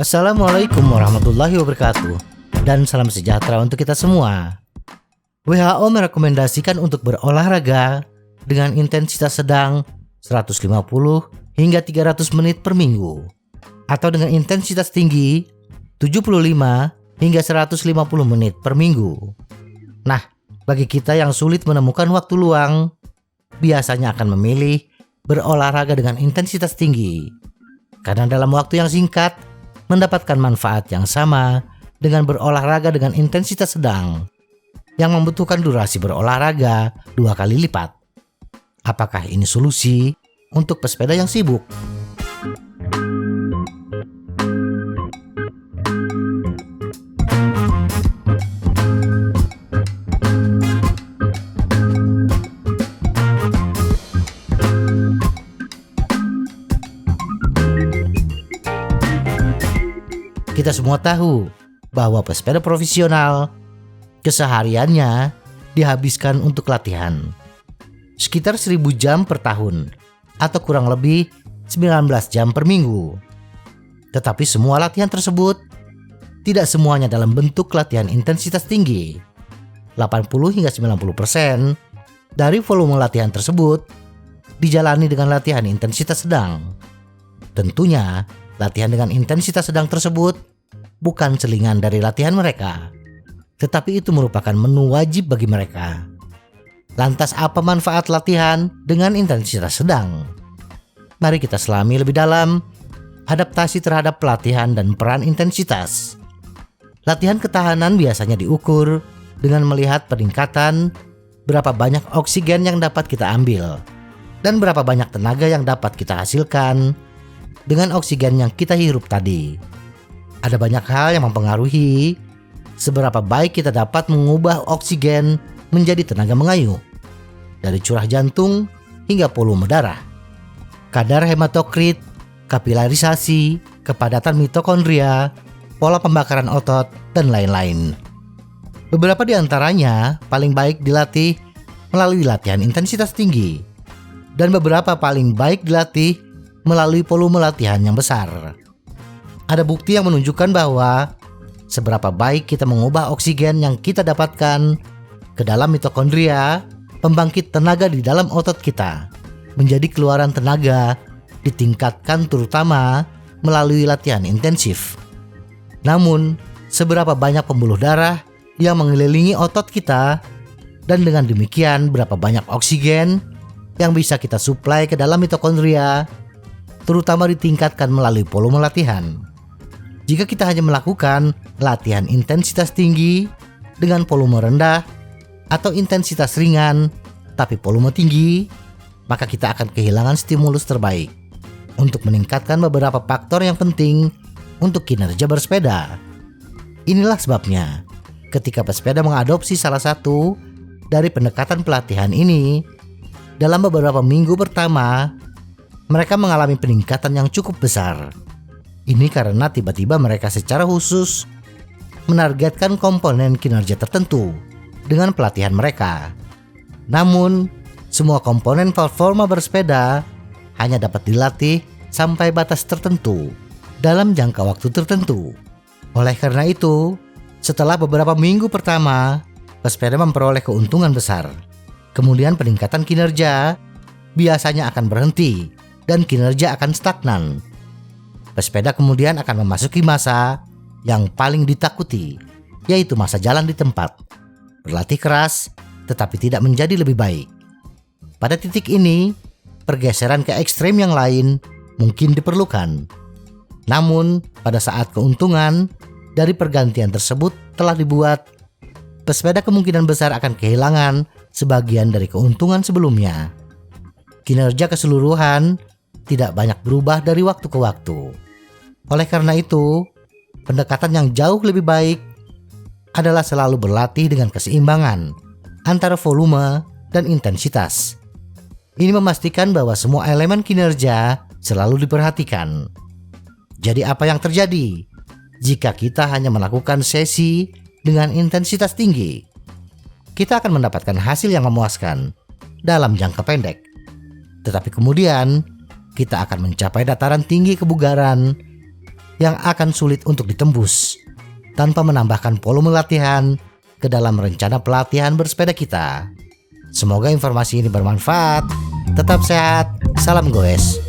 Assalamualaikum warahmatullahi wabarakatuh, dan salam sejahtera untuk kita semua. WHO merekomendasikan untuk berolahraga dengan intensitas sedang 150 hingga 300 menit per minggu, atau dengan intensitas tinggi 75 hingga 150 menit per minggu. Nah, bagi kita yang sulit menemukan waktu luang, biasanya akan memilih berolahraga dengan intensitas tinggi, karena dalam waktu yang singkat mendapatkan manfaat yang sama dengan berolahraga dengan intensitas sedang yang membutuhkan durasi berolahraga 2 kali lipat. Apakah ini solusi untuk pesepeda yang sibuk? Kita semua tahu bahwa pesepeda profesional kesehariannya dihabiskan untuk latihan sekitar 1000 jam per tahun atau kurang lebih 19 jam per minggu. Tetapi semua latihan tersebut tidak semuanya dalam bentuk latihan intensitas tinggi. 80 hingga 90% dari volume latihan tersebut dijalani dengan latihan intensitas sedang. Tentunya latihan dengan intensitas sedang tersebut bukan selingan dari latihan mereka, tetapi itu merupakan menu wajib bagi mereka. Lantas apa manfaat latihan dengan intensitas sedang? Mari kita selami lebih dalam adaptasi terhadap pelatihan dan peran intensitas. Latihan ketahanan biasanya diukur dengan melihat peningkatan berapa banyak oksigen yang dapat kita ambil dan berapa banyak tenaga yang dapat kita hasilkan dengan oksigen yang kita hirup tadi. Ada banyak hal yang mempengaruhi seberapa baik kita dapat mengubah oksigen menjadi tenaga mengayuh, dari curah jantung hingga volume darah, kadar hematokrit, kapilarisasi, kepadatan mitokondria, pola pembakaran otot, dan lain-lain. Beberapa di antaranya paling baik dilatih melalui latihan intensitas tinggi, dan beberapa paling baik dilatih melalui volume latihan yang besar. Ada bukti yang menunjukkan bahwa seberapa baik kita mengubah oksigen yang kita dapatkan ke dalam mitokondria, pembangkit tenaga di dalam otot kita, menjadi keluaran tenaga ditingkatkan terutama melalui latihan intensif. Namun, seberapa banyak pembuluh darah yang mengelilingi otot kita, dan dengan demikian berapa banyak oksigen yang bisa kita suplai ke dalam mitokondria, terutama ditingkatkan melalui volume latihan. Jika kita hanya melakukan latihan intensitas tinggi dengan volume rendah atau intensitas ringan tapi volume tinggi, maka kita akan kehilangan stimulus terbaik untuk meningkatkan beberapa faktor yang penting untuk kinerja bersepeda. Inilah sebabnya ketika pesepeda mengadopsi salah satu dari pendekatan pelatihan ini, dalam beberapa minggu pertama mereka mengalami peningkatan yang cukup besar. Ini karena tiba-tiba mereka secara khusus menargetkan komponen kinerja tertentu dengan pelatihan mereka. Namun, semua komponen performa bersepeda hanya dapat dilatih sampai batas tertentu dalam jangka waktu tertentu. Oleh karena itu, setelah beberapa minggu pertama, pesepeda memperoleh keuntungan besar. Kemudian peningkatan kinerja biasanya akan berhenti dan kinerja akan stagnan. Pesepeda kemudian akan memasuki masa yang paling ditakuti, yaitu masa jalan di tempat, berlatih keras tetapi tidak menjadi lebih baik. Pada titik ini, pergeseran ke ekstrem yang lain mungkin diperlukan. Namun, pada saat keuntungan dari pergantian tersebut telah dibuat, pesepeda kemungkinan besar akan kehilangan sebagian dari keuntungan sebelumnya. Kinerja keseluruhan tidak banyak berubah dari waktu ke waktu. Oleh karena itu, pendekatan yang jauh lebih baik adalah selalu berlatih dengan keseimbangan antara volume dan intensitas. Ini memastikan bahwa semua elemen kinerja selalu diperhatikan. Jadi apa yang terjadi jika kita hanya melakukan sesi dengan intensitas tinggi? Kita akan mendapatkan hasil yang memuaskan dalam jangka pendek. Tetapi kemudian kita akan mencapai dataran tinggi kebugaran yang akan sulit untuk ditembus tanpa menambahkan volume latihan ke dalam rencana pelatihan bersepeda kita. Semoga informasi ini bermanfaat. Tetap sehat. Salam goes.